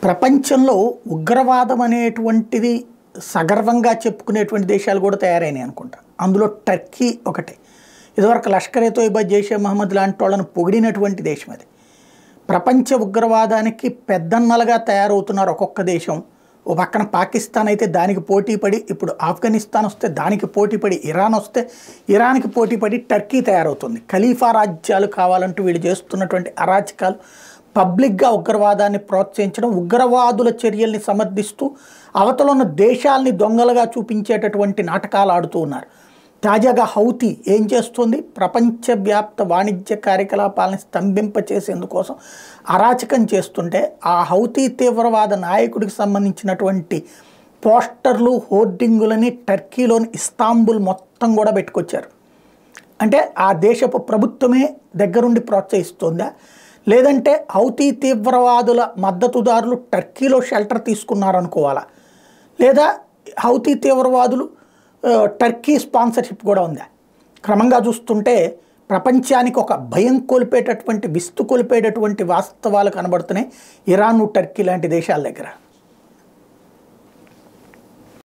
ప్రపంచంలో ఉగ్రవాదం అనేటువంటిది సగర్వంగా చెప్పుకునేటువంటి దేశాలు కూడా తయారైనాయి అనుకుంటా. అందులో టర్కీ ఒకటి. ఇదివరకు లష్కరే తోయిబా, జైషే మహమ్మద్ లాంటి వాళ్ళను పొగిడినటువంటి దేశం అది. ప్రపంచ ఉగ్రవాదానికి పెద్దన్నలుగా తయారవుతున్నారు ఒక్కొక్క దేశం. ఓ పక్కన పాకిస్తాన్ అయితే దానికి పోటీపడి, ఇప్పుడు ఆఫ్ఘనిస్తాన్ వస్తే దానికి పోటీపడి, ఇరాన్ వస్తే ఇరాన్కి పోటీపడి టర్కీ తయారవుతుంది. ఖలీఫా రాజ్యాలు కావాలంటూ వీళ్ళు చేస్తున్నటువంటి అరాచకాలు, పబ్లిక్గా ఉగ్రవాదాన్ని ప్రోత్సహించడం, ఉగ్రవాదుల చర్యల్ని సమర్థిస్తూ అవతల ఉన్న దేశాలని దొంగలుగా చూపించేటటువంటి నాటకాలు ఆడుతూ ఉన్నారు. తాజాగా హౌతీ ఏం చేస్తుంది? ప్రపంచవ్యాప్త వాణిజ్య కార్యకలాపాలను స్తంభింపచేసేందుకోసం అరాచకం చేస్తుంటే ఆ హౌతీ తీవ్రవాద నాయకుడికి సంబంధించినటువంటి పోస్టర్లు, హోర్డింగులని టర్కీలోని ఇస్తాంబుల్ మొత్తం కూడా పెట్టుకొచ్చారు. అంటే ఆ దేశపు ప్రభుత్వమే దగ్గరుండి ప్రోత్సహిస్తుందా, లేదంటే హౌతీ తీవ్రవాదుల మద్దతుదారులు టర్కీలో షెల్టర్ తీసుకున్నారనుకోవాలా, లేదా హౌతీ తీవ్రవాదులు టర్కీ స్పాన్సర్షిప్ కూడా ఉందా? క్రమంగా చూస్తుంటే ప్రపంచానికి ఒక భయం కొలిపేటటువంటి, విస్తు కొలిపేటటువంటి వాస్తవాలు కనబడుతున్నాయి ఇరాన్, టర్కీ లాంటి దేశాల దగ్గర.